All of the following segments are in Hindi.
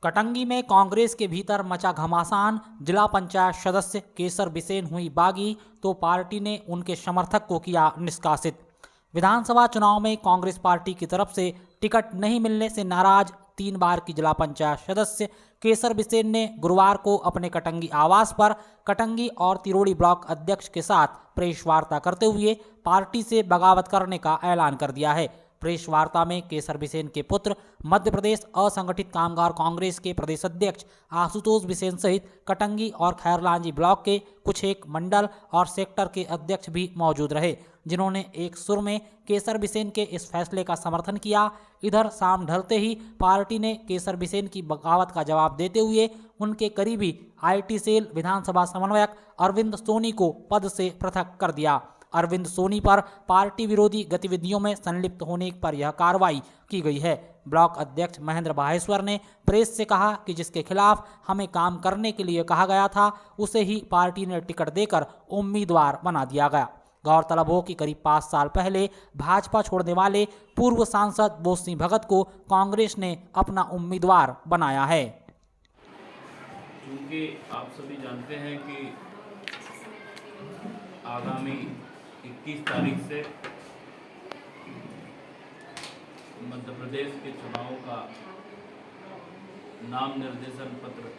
कटंगी में कांग्रेस के भीतर मचा घमासान। जिला पंचायत सदस्य केसर बिसेन हुई बागी तो पार्टी ने उनके समर्थक को किया निष्कासित। विधानसभा चुनाव में कांग्रेस पार्टी की तरफ से टिकट नहीं मिलने से नाराज 3 बार की जिला पंचायत सदस्य केसर बिसेन ने गुरुवार को अपने कटंगी आवास पर कटंगी और तिरोड़ी ब्लॉक अध्यक्ष के साथ प्रेस वार्ता करते हुए पार्टी से बगावत करने का ऐलान कर दिया है। प्रेस वार्ता में केसर बिसेन के पुत्र मध्य प्रदेश असंगठित कामगार कांग्रेस के प्रदेश अध्यक्ष आशुतोष बिसेन सहित कटंगी और खैरलांजी ब्लॉक के कुछ एक मंडल और सेक्टर के अध्यक्ष भी मौजूद रहे, जिन्होंने एक सुर में केसर बिसेन के इस फैसले का समर्थन किया। इधर शाम ढलते ही पार्टी ने केसर बिसेन की बगावत का जवाब देते हुए उनके करीबी IT सेल विधानसभा समन्वयक अरविंद सोनी को पद से पृथक कर दिया। अरविंद सोनी पर पार्टी विरोधी गतिविधियों में संलिप्त होने पर यह कार्रवाई की गई है। ब्लॉक अध्यक्ष महेंद्र बाहेश्वर ने प्रेस से कहा कि जिसके खिलाफ हमें काम करने के लिए कहा गया था उसे ही पार्टी ने टिकट देकर उम्मीदवार बना दिया गया। गौरतलब हो कि करीब 5 साल पहले भाजपा छोड़ने वाले पूर्व सांसद बोस सिंह भगत को कांग्रेस ने अपना उम्मीदवार बनाया है। क्योंकि आप सभी जानते हैं कि आगामी 21 तारीख से मध्य प्रदेश के चुनाव का नाम निर्देशन पत्र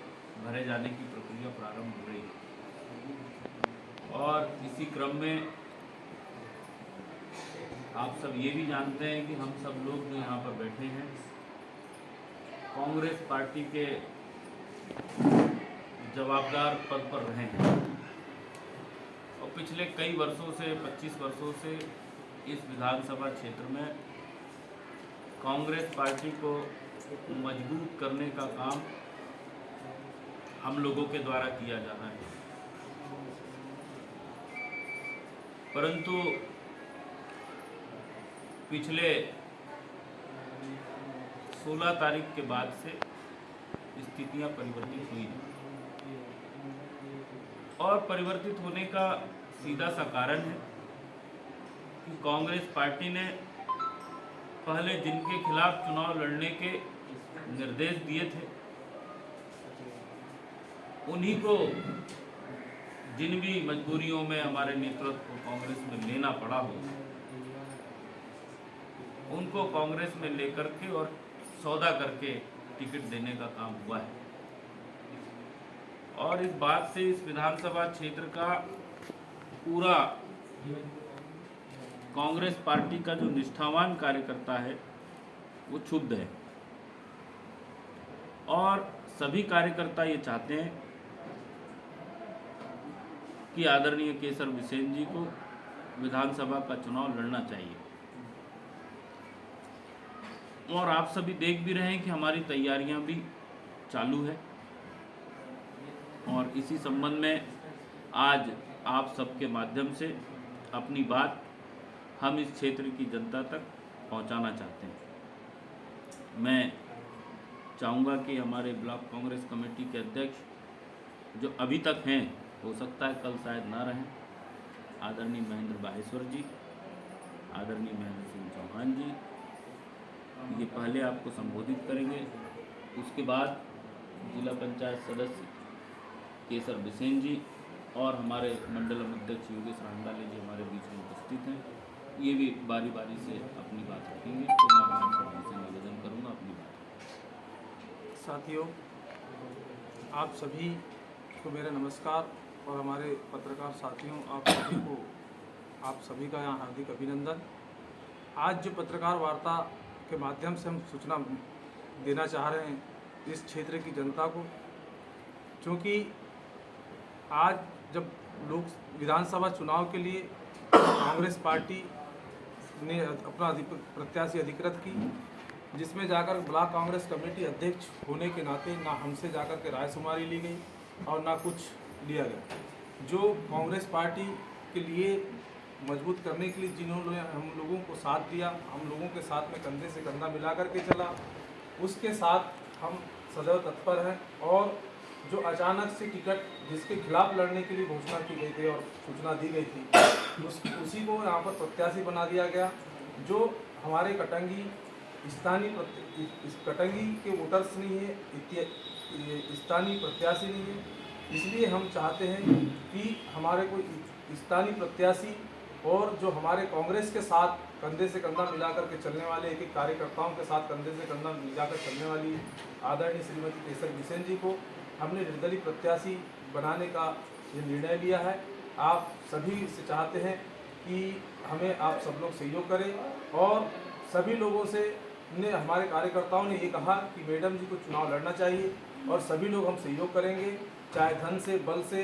भरे जाने की प्रक्रिया प्रारंभ हो रही है और इसी क्रम में आप सब ये भी जानते हैं कि हम सब लोग जो यहाँ पर बैठे हैं कांग्रेस पार्टी के जवाबदार पद पर रहे हैं और पिछले कई वर्षों से 25 वर्षों से इस विधानसभा क्षेत्र में कांग्रेस पार्टी को मजबूत करने का काम हम लोगों के द्वारा किया जा रहा है। परंतु पिछले 16 तारीख के बाद से स्थितियां परिवर्तित हुई हैं और परिवर्तित होने का सीधा सा कारण है कि कांग्रेस पार्टी ने पहले जिनके खिलाफ चुनाव लड़ने के निर्देश दिए थे उन्हीं को जिन भी मजबूरियों में हमारे नेतृत्व को कांग्रेस में लेना पड़ा हो उनको कांग्रेस में लेकर के और सौदा करके टिकट देने का काम हुआ है और इस बात से इस विधानसभा क्षेत्र का पूरा कांग्रेस पार्टी का जो निष्ठावान कार्यकर्ता है वो क्षुब्ध है और सभी कार्यकर्ता ये चाहते हैं कि आदरणीय केसर बिसेन जी को विधानसभा का चुनाव लड़ना चाहिए और आप सभी देख भी रहे हैं कि हमारी तैयारियां भी चालू है और इसी संबंध में आज आप सबके माध्यम से अपनी बात हम इस क्षेत्र की जनता तक पहुंचाना चाहते हैं। मैं चाहूँगा कि हमारे ब्लॉक कांग्रेस कमेटी के अध्यक्ष जो अभी तक हैं, हो सकता है कल शायद ना रहें, आदरणीय महेंद्र बाहेश्वर जी, आदरणीय महेंद्र सिंह चौहान जी, ये पहले आपको संबोधित करेंगे। उसके बाद जिला पंचायत सदस्य केसर बिसेन जी और हमारे मंडल अध्यक्ष योगेश रांडाले जी हमारे बीच में उपस्थित हैं, ये भी बारी बारी से अपनी बात रखेंगे। तो मैं आप सबसे निवेदन करूँगा अपनी बात। साथियों, आप सभी को मेरा नमस्कार और हमारे पत्रकार साथियों आप सभी का यहाँ हार्दिक अभिनंदन। आज जो पत्रकार वार्ता के माध्यम से हम सूचना देना चाह रहे हैं इस क्षेत्र की जनता को, क्योंकि आज जब लोग विधानसभा चुनाव के लिए कांग्रेस पार्टी ने अपना प्रत्याशी अधिकृत की, जिसमें जाकर ब्लॉक कांग्रेस कमेटी अध्यक्ष होने के नाते ना हमसे जाकर के रायशुमारी ली गई और ना कुछ लिया गया। जो कांग्रेस पार्टी के लिए मजबूत करने के लिए जिन्होंने हम लोगों को साथ दिया, हम लोगों के साथ में कंधे से कंधा मिला करके चला, उसके साथ हम सदैव तत्पर हैं। और जो अचानक से टिकट जिसके खिलाफ लड़ने के लिए घोषणा की गई थी और सूचना दी गई थी उसी को यहाँ पर प्रत्याशी बना दिया गया, जो हमारे कटंगी इस कटंगी के वोटर्स नहीं है, स्थानीय प्रत्याशी नहीं है। इसलिए हम चाहते हैं कि हमारे कोई स्थानीय प्रत्याशी और जो हमारे कांग्रेस के साथ कंधे से कंधा मिलाकर के चलने वाले एक एक कार्यकर्ताओं के साथ कंधे से कंधा मिलाकर चलने वाली आदरणीय श्रीमती केसर बिसेन जी को हमने निर्दलीय प्रत्याशी बनाने का ये निर्णय लिया है। आप सभी से चाहते हैं कि हमें आप सब लोग सहयोग करें और सभी लोगों से हमारे कार्यकर्ताओं ने ये कहा कि मैडम जी को चुनाव लड़ना चाहिए और सभी लोग हम सहयोग करेंगे, चाहे धन से, बल से,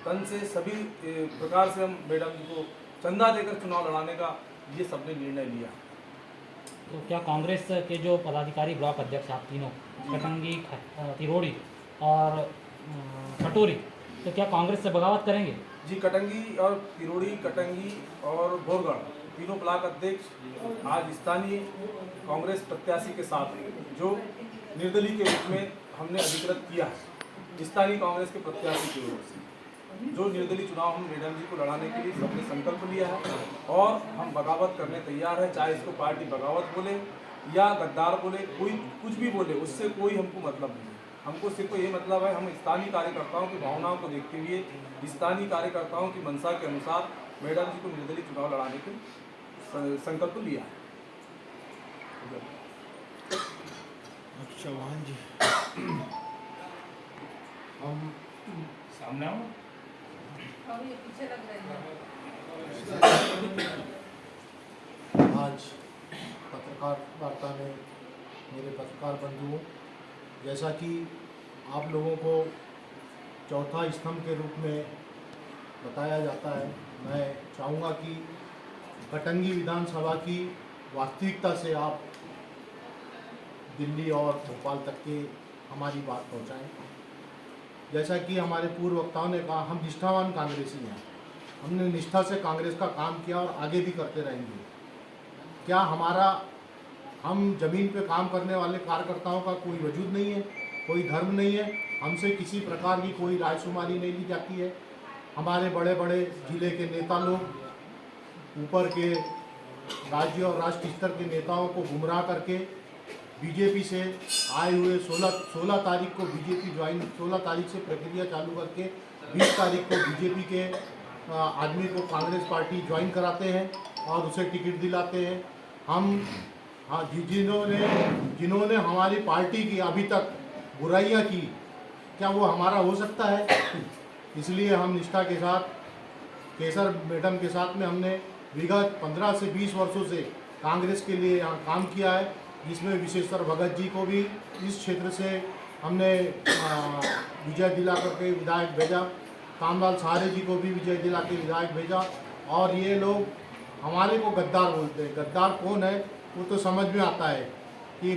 तन से, सभी प्रकार से हम मैडम जी को चंदा देकर चुनाव लड़ाने का ये सबने निर्णय लिया। तो क्या कांग्रेस के जो पदाधिकारी ब्लॉक अध्यक्ष आप तीनों, कटंगी, तिरोड़ी और खटोरी, तो क्या कांग्रेस से बगावत करेंगे? जी, कटंगी और तिरोड़ी, कटंगी और भोरगढ़ तीनों ब्लॉक अध्यक्ष आज स्थानीय कांग्रेस प्रत्याशी के साथ जो निर्दलीय के रूप में हमने अधिकृत किया है, स्थानीय कांग्रेस के प्रत्याशी की ओर से जो निर्दलीय चुनाव हम मैडम जी को लड़ाने के लिए सबने संकल्प लिया है और हम बगावत करने तैयार है। चाहे इसको पार्टी बगावत बोले या गद्दार बोले, कोई कुछ भी बोले, उससे कोई हमको मतलब नहीं है। हमको सिर्फ ये मतलब है, हम स्थानीय कार्यकर्ताओं की भावनाओं को देखते हुए स्थानीय कार्यकर्ताओं की मंशा के अनुसार मैडम जी को निर्दलीय चुनाव लड़ाने के संकल्प लिया है। चौहान जी, हम सामने आओ। आज पत्रकार वार्ता में मेरे पत्रकार बंधुओं, जैसा कि आप लोगों को चौथा स्तंभ के रूप में बताया जाता है, मैं चाहूँगा कि कटंगी विधानसभा की वास्तविकता से आप दिल्ली और भोपाल तक के हमारी बात पहुँचाएँ। जैसा कि हमारे पूर्व वक्ताओं ने कहा, हम निष्ठावान कांग्रेसी हैं, हमने निष्ठा से कांग्रेस का काम किया और आगे भी करते रहेंगे। क्या हम ज़मीन पे काम करने वाले कार्यकर्ताओं का कोई वजूद नहीं है, कोई धर्म नहीं है, हमसे किसी प्रकार की कोई रायशुमारी नहीं ली जाती है। हमारे बड़े बड़े ज़िले के नेता लोग ऊपर के राज्य और राष्ट्र स्तर के नेताओं को गुमराह करके बीजेपी से आए हुए 16 तारीख को बीजेपी ज्वाइन, 16 तारीख से प्रक्रिया चालू करके 20 तारीख को बीजेपी के आदमी को कांग्रेस पार्टी ज्वाइन कराते हैं और उसे टिकट दिलाते हैं। जिन्होंने हमारी पार्टी की अभी तक बुराइयां की, क्या वो हमारा हो सकता है? इसलिए हम निष्ठा के साथ केसर मैडम के साथ में हमने विगत 15 से 20 वर्षों से कांग्रेस के लिए यहाँ काम किया है, जिसमें विशेषकर भगत जी को भी इस क्षेत्र से हमने विजय दिला करके विधायक भेजा, कामलाल सहारे जी को भी विजय दिला के विधायक भेजा। और ये लोग हमारे को गद्दार बोलते हैं। गद्दार कौन है वो तो समझ में आता है कि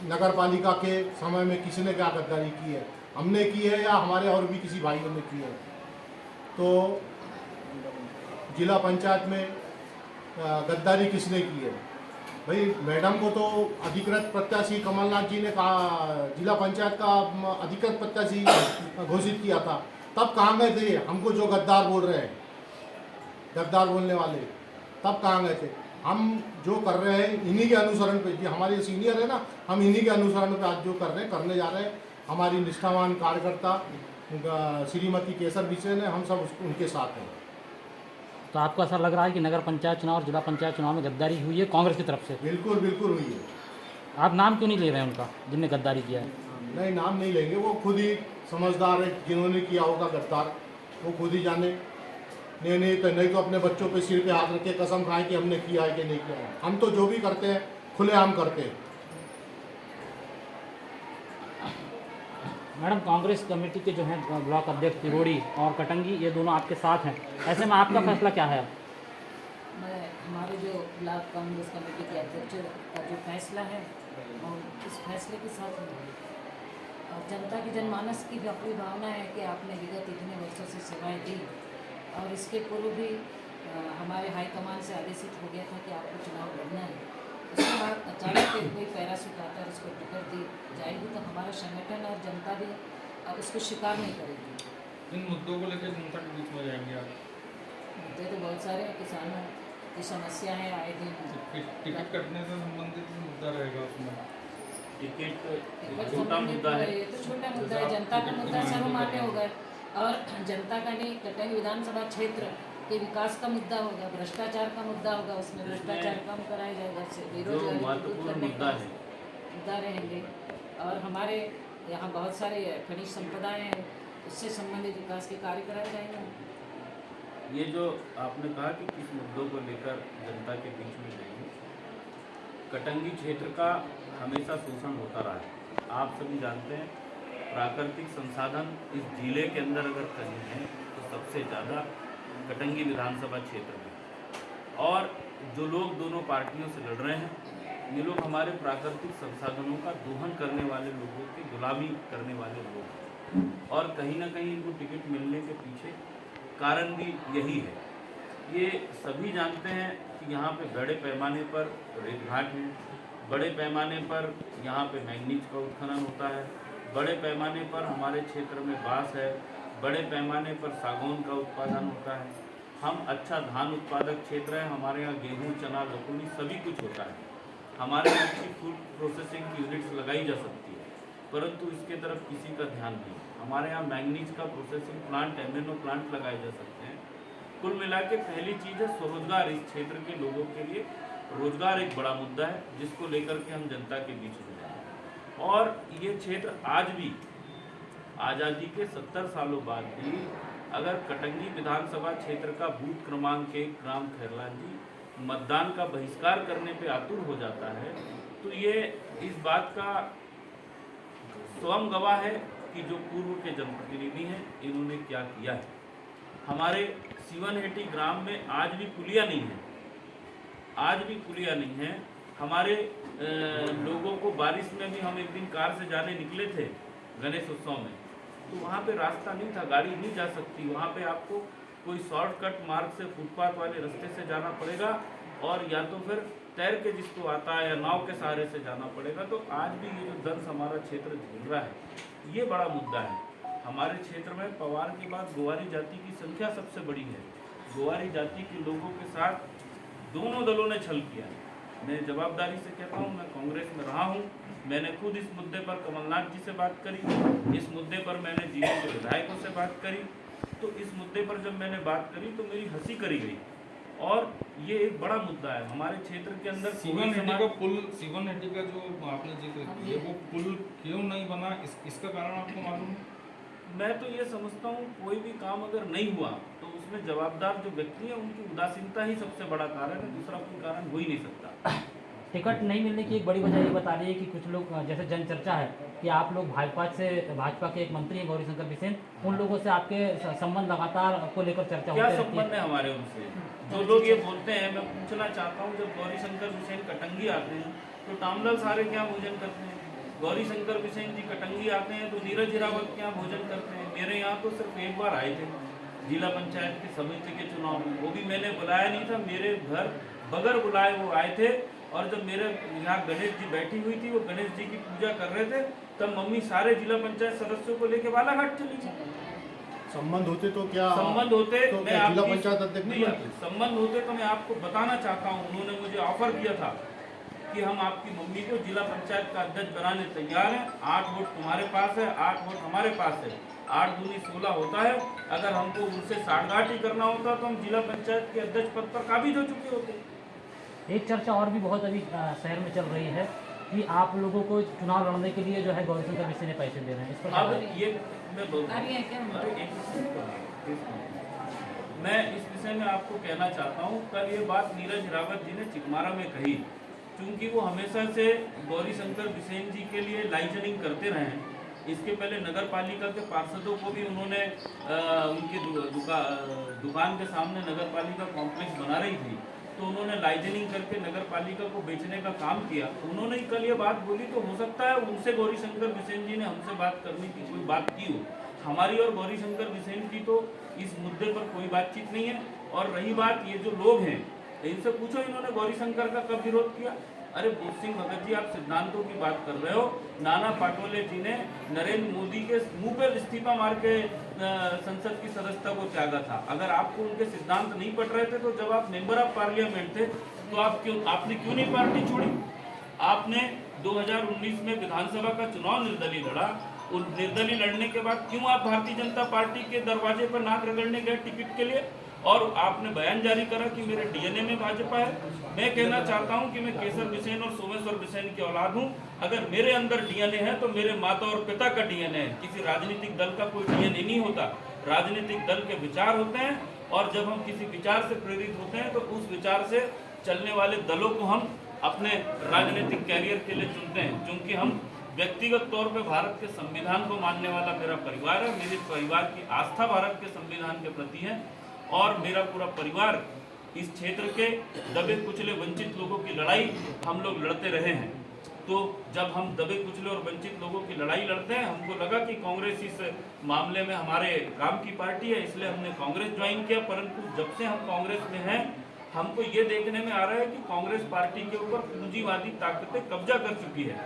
नगर पालिका के समय में किसने क्या गद्दारी की है, हमने की है या हमारे और भी किसी भाइयों ने की है। तो जिला पंचायत में गद्दारी किसने की है? भाई, मैडम को तो अधिकृत प्रत्याशी कमलनाथ जी ने कहा, जिला पंचायत का अधिकृत प्रत्याशी घोषित किया था, तब कहाँ गए थे हमको जो गद्दार बोल रहे हैं, गद्दार बोलने वाले, तब कहाँ गए थे? हम जो कर रहे हैं इन्हीं के अनुसरण पे, जी हमारे सीनियर है ना, हम इन्हीं के अनुसरण पे आज जो करने जा रहे हैं। हमारी निष्ठावान कार्यकर्ता श्रीमती केसर बिसेन है, हम सब उनके साथ हैं। तो आपको ऐसा लग रहा है कि नगर पंचायत चुनाव और जिला पंचायत चुनाव में गद्दारी हुई है कांग्रेस की तरफ से? बिल्कुल बिल्कुल हुई है। आप नाम क्यों नहीं ले रहे हैं उनका, जिनने गद्दारी किया है? नहीं, नाम नहीं लेंगे, वो खुद ही समझदार है, जिन्होंने किया होगा गद्दार वो खुद ही जाने। नहीं तो अपने बच्चों पे सिर पे हाथ रख के कसम खाएं कि हमने किया है कि नहीं किया है। हम तो जो भी करते हैं खुलेआम करते हैं। मैडम, कांग्रेस कमेटी के जो हैं ब्लॉक अध्यक्ष तिरोड़ी और कटंगी, ये दोनों आपके साथ हैं, ऐसे में आपका फैसला क्या है? मैं हमारे जो ब्लॉक कांग्रेस कमेटी के अध्यक्ष का जो फैसला है और इस फैसले के साथ और जनता की जनमानस की भी अपनी भावना है कि आपने विगत इतने वर्षों से सेवाएं दी और इसके पूर्व भी हमारे हाईकमान से आदेशित हो गया था कि आपको चुनाव लड़ना है। उसके बाद अचानक कोई पैराशूट आता है, उसको टिकट दी जाएगी तो हमारा संगठन और जनता भी अब इसको स्वीकार नहीं करेगी। इन मुद्दों को लेकर जनता के बीच में जाएंगे आप? मुद्दे तो बहुत सारे हैं, किसानों की समस्या है आए दिन। टिकट कटने से संबंधित मुद्दा रहेगा उसमें। टिकट टिकट छोटा संबंधित मुद्दा है। ये तो छोटा मुद्दा है, जनता का मुद्दा सर्वमान्य होगा और जनता का नहीं, कटंगी विधानसभा क्षेत्र के विकास का मुद्दा होगा, भ्रष्टाचार का मुद्दा होगा, उसमें भ्रष्टाचार कम कराया जाएगा, जो बेरोजगारी को दूर महत्वपूर्ण करने मुद्दा का है, मुद्दा रहेंगे। और हमारे यहाँ बहुत सारे खनिज संपदाएं हैं, उससे संबंधित विकास के कार्य कराए जाएंगे। ये जो आपने कहा कि किस मुद्दों को लेकर जनता के बीच में जाएंगे, कटंगी क्षेत्र का हमेशा शोषण होता रहा है। आप सभी जानते हैं प्राकृतिक संसाधन इस जिले के अंदर अगर कहीं है तो सबसे ज़्यादा कटंगी विधानसभा क्षेत्र में। और जो लोग दोनों पार्टियों से लड़ रहे हैं, ये लोग हमारे प्राकृतिक संसाधनों का दोहन करने वाले लोगों की गुलामी करने वाले लोग हैं। और कहीं ना कहीं इनको टिकट मिलने के पीछे कारण भी यही है। ये सभी जानते हैं कि यहाँ पे बड़े पैमाने पर रेत घाट है, बड़े पैमाने पर यहाँ पे मैंगनीज का उत्खनन होता है, बड़े पैमाने पर हमारे क्षेत्र में बांस है, बड़े पैमाने पर सागौन का उत्पादन होता है। हम अच्छा धान उत्पादक क्षेत्र है, हमारे यहाँ गेहूँ, चना, लकुनी सभी कुछ होता है। हमारे यहाँ अच्छी फूड प्रोसेसिंग की यूनिट्स लगाई जा सकती है, परंतु इसके तरफ किसी का ध्यान नहीं। हमारे यहाँ मैंगनीज का प्रोसेसिंग प्लांट, एमएनओ प्लांट लगाए जा सकते हैं। कुल मिला के पहली चीज़ है स्वरोजगार। इस क्षेत्र के लोगों के लिए रोजगार एक बड़ा मुद्दा है, जिसको लेकर के हम जनता के बीच में जाएं। और ये क्षेत्र आज भी आज़ादी के 70 सालों बाद भी अगर कटंगी विधानसभा क्षेत्र का बूथ क्रमांक 1 ग्राम खैरलांजी मतदान का बहिष्कार करने पे आतुर हो जाता है, तो ये इस बात का स्वयं गवाह है कि जो पूर्व के जनप्रतिनिधि हैं इन्होंने क्या किया है। हमारे सीवनहेटी ग्राम में आज भी पुलिया नहीं है, आज भी पुलिया नहीं है। हमारे लोगों को बारिश में भी हम एक दिन कार से जाने निकले थे गणेश उत्सव में, तो वहाँ पे रास्ता नहीं था, गाड़ी नहीं जा सकती। वहाँ पे आपको कोई शॉर्टकट मार्ग से फुटपाथ वाले रास्ते से जाना पड़ेगा, और या तो फिर तैर के जिसको आता है या नाव के सहारे से जाना पड़ेगा। तो आज भी ये जो दंश हमारा क्षेत्र झेल रहा है, ये बड़ा मुद्दा है। हमारे क्षेत्र में पवार के बाद गोवारी जाति की संख्या सबसे बड़ी है। गोवारी जाति के लोगों के साथ दोनों दलों ने छल किया है। मैं जवाबदारी से कहता हूँ, मैं कांग्रेस में रहा हूँ, मैंने खुद इस मुद्दे पर कमलनाथ जी से बात करी, इस मुद्दे पर मैंने जिले के विधायकों से बात करी। तो इस मुद्दे पर जब मैंने बात करी तो मेरी हंसी करी गई, और ये एक बड़ा मुद्दा है हमारे क्षेत्र के अंदर। सीवनहेटी का पुल, सीवनहेटी का जो आपने जिक्र किया, वो पुल क्यों नहीं बना, इसका कारण आपको मालूम है? मैं तो ये समझता हूँ कोई भी काम अगर नहीं हुआ तो उसमें जवाबदार जो व्यक्ति है उनकी उदासीनता ही सबसे बड़ा कारण है, दूसरा कोई कारण हो ही नहीं सकता। टिकट नहीं मिलने की एक बड़ी वजह ये बता रही है कि कुछ लोग, जैसे जन चर्चा है कि आप लोग भाजपा के एक मंत्री हैं गौरी शंकर बिसेन, उन लोगों से आपके संबंध लगातार को लेकर चर्चा क्या होती रहती संबंध है हमारे उनसे? जो लोग ये बोलते हैं, मैं पूछना चाहता हूँ, जब गौरी शंकर बिसेन कटंगी आते हैं तो टामदल सारे क्या भोजन करते हैं? गौरी शंकर बिसेन जी कटंगी आते हैं तो नीरज हिरावत क्या भोजन करते हैं? मेरे यहाँ तो सिर्फ एक बार आए थे जिला पंचायत की समिति के चुनाव में, वो भी मैंने बुलाया नहीं था, मेरे घर बगैर बुलाए वो आए थे। और जब मेरे यहाँ गणेश जी बैठी हुई थी, वो गणेश जी की पूजा कर रहे थे, तब मम्मी सारे जिला पंचायत सदस्यों को लेके बालाघाट चली गई। संबंध होते तो क्या संबंध होते तो मैं क्या जिला आपकी- पंचायत अध्यक्ष नहीं बनते? संबंध होते तो मैं आपको बताना चाहता हूँ, उन्होंने मुझे ऑफर किया था कि हम आपकी मम्मी को जिला पंचायत का अध्यक्ष बनाने तैयार हैं। 8 वोट तुम्हारे पास है, 8 वोट हमारे पास है, 8 दूनी 16 होता है। अगर हमको उनसे साठगांठ ही करना होता तो हम जिला पंचायत के अध्यक्ष पद पर काबिज हो चुके होते। एक चर्चा और भी बहुत अभी शहर में चल रही है कि आप लोगों को चुनाव लड़ने के लिए जो है गौरी शंकर बिसेन ने पैसे दे रहे हैं, इस पर अब ये मैं कार्य है क्या? अरे एक मिनट। मैं इस विषय में आपको कहना चाहता हूँ, कल ये बात नीरज हिरावत जी ने चिकमारा में कही, क्योंकि वो हमेशा से गौरी शंकर बिसेन जी के लिए लाइजनिंग करते रहे हैं। इसके पहले नगर पालिका के पार्षदों को भी उन्होंने उनकी दुकान के सामने नगर पालिका कॉम्प्लेक्स बना रही थी, तो उन्होंने लाइजनिंग करके नगर पालिका को बेचने का काम किया। उन्होंने ही कल ये बात बोली, तो हो सकता है उनसे गौरी शंकर बिसेन जी ने हमसे बात करने की कोई बात की हो। हमारी और गौरी शंकर बिसेन की तो इस मुद्दे पर कोई बातचीत नहीं है। और रही बात ये जो लोग हैं, इनसे पूछो इन्होंने गौरी शंकर का कब विरोध किया? अरे भूत सिंह भगत जी, आप सिद्धांतों की बात कर रहे हो। नाना पाटोले जी ने नरेंद्र मोदी के मुंह पे इस्तीफा मार के संसद की सदस्यता को त्यागा था। अगर आपको उनके सिद्धांत नहीं पट रहे थे तो जब आप मेंबर ऑफ पार्लियामेंट थे तो आपने क्यों नहीं पार्टी छोड़ी? आपने 2019 में विधानसभा का चुनाव निर्दलीय लड़ा। उन निर्दलीय लड़ने के बाद क्यों आप भारतीय जनता पार्टी के दरवाजे पर नाक रगड़ने गए टिकट के लिए? और आपने बयान जारी करा कि मेरे डीएनए में भाजपा है। मैं कहना चाहता हूं कि मैं केसर बिसेन और सोमेश्वर बिसेन की औलाद हूं। अगर मेरे अंदर डीएनए है तो मेरे माता और पिता का डीएनए है। किसी राजनीतिक दल का कोई डीएनए नहीं होता। राजनीतिक दल के विचार होते हैं, और जब हम किसी विचार से प्रेरित होते हैं तो उस विचार से चलने वाले दलों को हम अपने राजनीतिक कैरियर के लिए चुनते हैं। क्योंकि हम व्यक्तिगत तौर पे भारत के संविधान को मानने वाला मेरा परिवार है। मेरे परिवार की आस्था भारत के संविधान के प्रति है, और मेरा पूरा परिवार इस क्षेत्र के दबे कुचले वंचित लोगों की लड़ाई हम लोग लड़ते रहे हैं। तो जब हम दबे कुचले और वंचित लोगों की लड़ाई लड़ते हैं, हमको लगा कि कांग्रेस इस मामले में हमारे काम की पार्टी है, इसलिए हमने कांग्रेस ज्वाइन किया। परंतु जब से हम कांग्रेस में हैं, हमको ये देखने में आ रहा है कि कांग्रेस पार्टी के ऊपर पूंजीवादी ताकतें कब्जा कर चुकी है।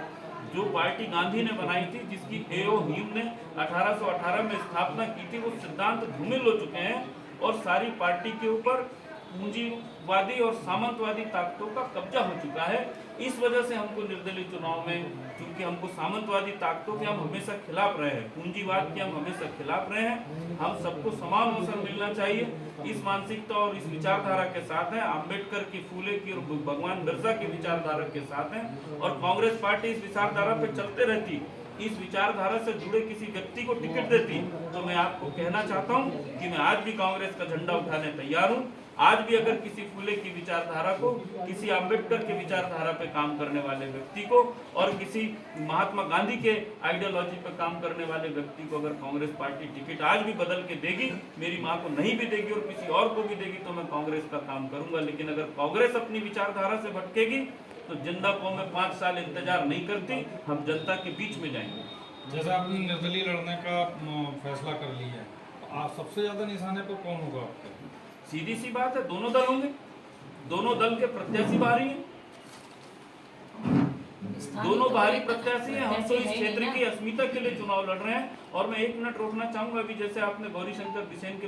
जो पार्टी गांधी ने बनाई थी, जिसकी एओ हीम ने 1818 में स्थापना की थी, वो सिद्धांत धूमिल हो चुके हैं और सारी पार्टी के ऊपर पूंजीवादी और सामंतवादी ताकतों का कब्जा हो चुका है। इस वजह से हमको निर्दलीय चुनाव में, क्योंकि हमको सामंतवादी ताकतों के हम हमेशा खिलाफ रहे हैं, पूंजीवाद के हम हमेशा खिलाफ रहे हैं। हम सबको समान अवसर मिलना चाहिए, इस मानसिकता और इस विचारधारा के साथ हैं। अम्बेडकर की, फूले की और भगवान बिरसा की विचारधारा के साथ हैं, और कांग्रेस पार्टी इस विचारधारा पे चलते रहती। इस विचारधारा से जुड़े किसी व्यक्ति को टिकट देती तो मैं आपको कहना चाहता हूं कि मैं आज भी कांग्रेस का झंडा उठाने तैयार हूं। आज भी अगर किसी फूले की विचारधारा को, किसी अम्बेडकर की विचारधारा पे काम करने वाले व्यक्ति को, और किसी महात्मा गांधी के आइडियोलॉजी पे काम करने वाले व्यक्ति को अगर कांग्रेस पार्टी टिकट आज भी बदल के देगी, मेरी माँ को नहीं भी देगी और किसी और को भी देगी, तो मैं कांग्रेस का काम करूंगा। लेकिन अगर कांग्रेस अपनी विचारधारा से भटकेगी तो जिंदा कौम में 5 साल इंतजार नहीं करती, हम जनता के बीच में जाएंगे। जैसे आपने निर्दलीय लड़ने का फैसला कर लिया है, तो आप सबसे ज्यादा निशाने पर कौन होगा आपके? सीधी सी बात है, दोनों दल होंगे। दोनों दल के प्रत्याशी बाहरी हैं, दोनों बाहरी प्रत्याशी हैं। हम तो इस क्षेत्र की अस्मिता के लिए चुनाव लड़ रहे हैं। और मैं 1 मिनट रोकना चाहूंगा, अभी जैसे आपने गौरीशंकर बिसेन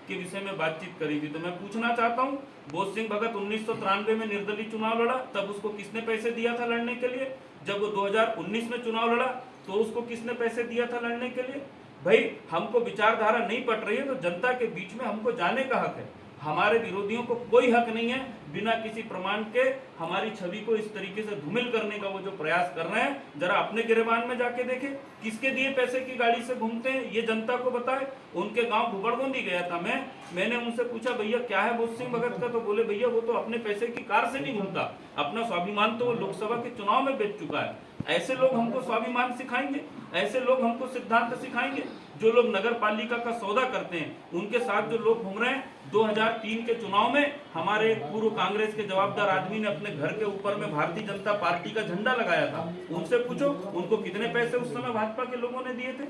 के विषय में बातचीत करी थी, तो मैं पूछना चाहता हूं, बोध सिंह भगत 1993 में निर्दलीय चुनाव लड़ा, तब उसको किसने पैसे दिया था लड़ने के लिए? जब वो 2019 में चुनाव लड़ा तो उसको किसने पैसे दिया था लड़ने के लिए? भाई, हमको विचारधारा नहीं पट रही है तो जनता के बीच में हमको जाने का हक है। हमारे विरोधियों को कोई हक नहीं है बिना किसी प्रमाण के हमारी छवि को इस तरीके से धूमिल करने का। वो जो प्रयास कर रहे हैं, जरा अपने गिरेबान में जाके देखें, किसके दिए पैसे की गाड़ी से घूमते हैं, ये जनता को बताए। उनके गांव भुबड़गोंदी गया था मैंने उनसे पूछा, भैया क्या है बोध सिंह भगत का? तो बोले, भैया वो तो अपने पैसे की कार से नहीं घूमता, अपना स्वाभिमान तो वो लोकसभा के चुनाव में बेच चुका है। ऐसे लोग हमको स्वाभिमान सिखाएंगे? ऐसे लोग हमको सिद्धांत सिखाएंगे? जो लोग नगर पालिका का सौदा करते हैं, उनके साथ जो लोग घूम रहे हैं, 2003 के चुनाव में हमारे पूर्व कांग्रेस के जवाबदार आदमी ने अपने घर के ऊपर में भारतीय जनता पार्टी का झंडा लगाया था। उनसे पूछो उनको कितने पैसे उस समय भाजपा के लोगों ने दिए थे।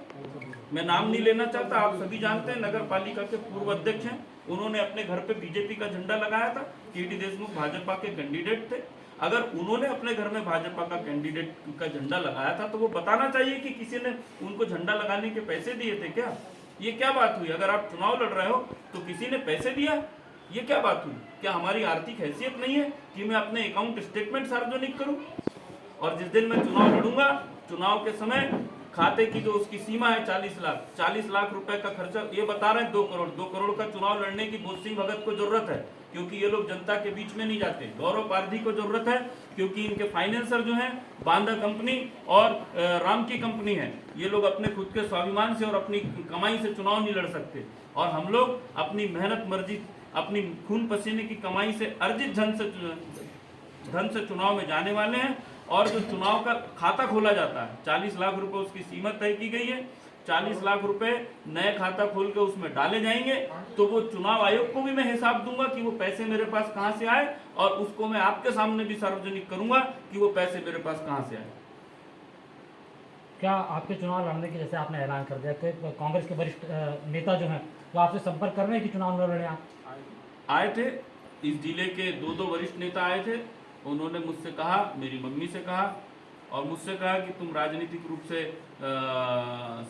मैं नाम नहीं लेना चाहता, आप सभी जानते हैं, नगर पालिका के पूर्व अध्यक्ष हैं, उन्होंने अपने घर पे बीजेपी का झंडा लगाया था। केटी देशमुख भाजपा के कैंडिडेट थे। अगर उन्होंने अपने घर में भाजपा का कैंडिडेट का झंडा लगाया था तो वो बताना चाहिए कि किसी ने उनको झंडा लगाने के पैसे दिए थे क्या? ये क्या बात हुई? अगर आप चुनाव लड़ रहे हो तो किसी ने पैसे दिया, ये क्या बात हुई? क्या हमारी आर्थिक हैसियत नहीं है कि मैं अपने अकाउंट स्टेटमेंट सार्वजनिक करूं? और जिस दिन मैं चुनाव लड़ूंगा, चुनाव के समय खाते की जो उसकी सीमा है 40 लाख रुपए का खर्चा, ये बता रहे हैं 2 करोड़ का चुनाव लड़ने की बोध सिंह भगत को जरूरत है, क्योंकि ये लोग जनता के बीच में नहीं जाते। गौरव पारधी को जरूरत है क्योंकि इनके फाइनेंसर जो हैं बांदा कंपनी और राम की कंपनी है, ये लोग अपने खुद के स्वाभिमान से और अपनी कमाई से चुनाव नहीं लड़ सकते। और हम लोग अपनी मेहनत मर्जी, अपनी खून पसीने की कमाई से अर्जित धन से चुनाव में जाने वाले हैं। और जो चुनाव का खाता खोला जाता है, 40 लाख रुपए उसकी सीमा तय की गई है। 40 लाख रुपए नए खाता खोल के उसमें डाले जाएंगे, तो वो चुनाव आयोग को भी मैं हिसाब दूंगा कि वो पैसे मेरे पास कहां से आए, और उसको मैं आपके सामने भी सार्वजनिक करूंगा कि वो पैसे मेरे पास कहां से आए। क्या आपके चुनाव लड़ने की, जैसे आपने ऐलान कर दिया, तो कांग्रेस के वरिष्ठ नेता जो हैं वो आपसे संपर्क कर रहे हैं कि चुनाव न लड़े आप? आए थे, इस जिले के 2 वरिष्ठ नेता आए थे, उन्होंने मुझसे कहा, मेरी मम्मी से कहा और मुझसे कहा कि तुम राजनीतिक रूप से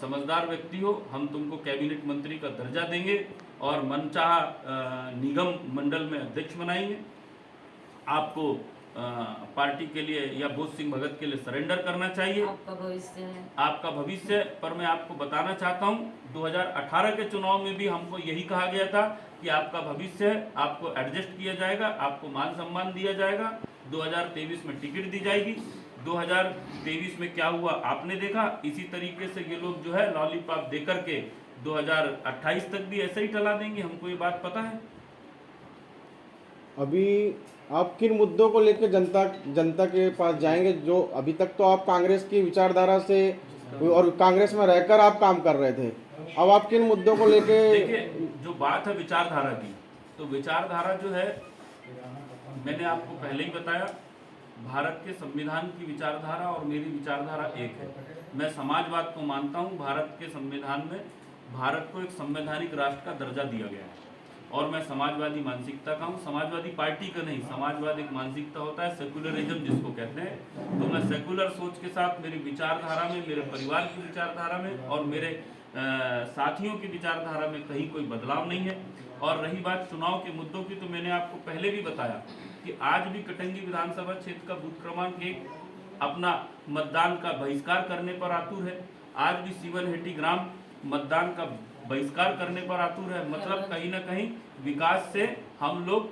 समझदार व्यक्ति हो, हम तुमको कैबिनेट मंत्री का दर्जा देंगे और मनचाहा निगम मंडल में अध्यक्ष बनाएंगे। आपको पार्टी के लिए या बोध सिंह भगत के लिए सरेंडर करना चाहिए। आपका भविष्य है। आपका भविष्य। पर मैं आपको बताना चाहता हूं 2018 के चुनाव में भी हमको यही कहा गया था कि आपका भविष्य है, आपको एडजस्ट किया जाएगा, आपको मान सम्मान दिया जाएगा, 2023 में टिकट दी जाएगी। 2023 में क्या हुआ आपने देखा। इसी तरीके से ये लोग जो है लॉलीपॉप दे करके 2028 तक भी ऐसे ही टला देंगे, हमको ये बात पता है। अभी आप किन मुद्दों को लेकर जनता के पास जाएंगे? जो अभी तक तो आप कांग्रेस की विचारधारा से और कांग्रेस में रहकर आप काम कर रहे थे, अब आप किन मुद्दों को लेके? देखिए, जो बात है विचारधारा की, तो विचारधारा जो है मैंने आपको पहले ही बताया, भारत के संविधान की विचारधारा और मेरी विचारधारा एक है। मैं समाजवाद को मानता हूं। भारत के संविधान में भारत को एक संवैधानिक राष्ट्र का दर्जा दिया गया है और मैं समाजवादी मानसिकता का हूँ, समाजवादी पार्टी का नहीं। समाजवाद एक मानसिकता होता है, सेकुलरिज्म जिसको कहते हैं। तो मैं सेकुलर सोच के साथ मेरी विचारधारा में, मेरे परिवार की विचारधारा में और मेरे साथियों की विचारधारा में कहीं कोई बदलाव नहीं है। और रही बात चुनाव के मुद्दों की, तो मैंने आपको पहले भी बताया कि आज भी कटंगी विधानसभा क्षेत्र का बूथ क्रमांक 1 अपना मतदान का बहिष्कार करने पर आतुर है। आज भी सीवनहेटी ग्राम मतदान का बहिष्कार करने पर आतुर है। मतलब कहीं ना कहीं विकास से हम लोग,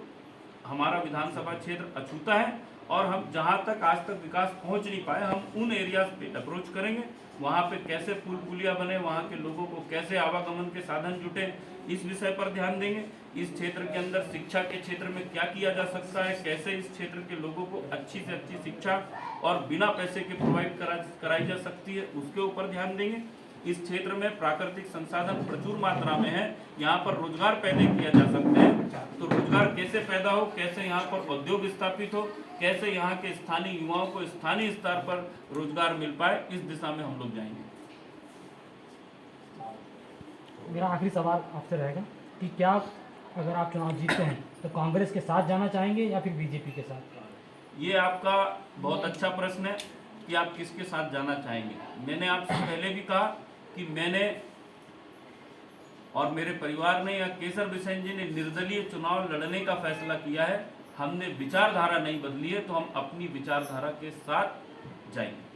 हमारा विधानसभा क्षेत्र अछूता है और हम जहां तक आज तक विकास पहुंच नहीं पाए, हम उन एरियाज पे अप्रोच करेंगे। वहां पे कैसे पुल पुलिया बने, वहां के लोगों को कैसे आवागमन के साधन जुटे, इस विषय पर ध्यान देंगे। इस क्षेत्र के अंदर शिक्षा के क्षेत्र में क्या किया जा सकता है, कैसे इस क्षेत्र के लोगों को अच्छी से अच्छी शिक्षा और बिना पैसे के प्रोवाइड कराई जा सकती है, उसके ऊपर ध्यान देंगे। इस क्षेत्र में प्राकृतिक संसाधन प्रचुर मात्रा में है, यहाँ पर रोजगार पैदा किया जा सकते हैं। तो रोजगार कैसे पैदा हो, कैसे यहाँ पर उद्योग स्थापित हो, कैसे यहाँ के स्थानीय युवाओं को स्थानीय स्तर पर रोजगार मिल पाए, इस दिशा में हम लोग जाएंगे। मेरा आखिरी सवाल आपसे रहेगा कि क्या अगर आप चुनाव जीतते हैं तो कांग्रेस के साथ जाना चाहेंगे या फिर बीजेपी के साथ? ये आपका बहुत अच्छा प्रश्न है कि आप किसके साथ जाना चाहेंगे। मैंने आपसे पहले भी कहा कि मैंने और मेरे परिवार ने या केसर बिसेन जी ने निर्दलीय चुनाव लड़ने का फैसला किया है। हमने विचारधारा नहीं बदली है, तो हम अपनी विचारधारा के साथ जाएंगे।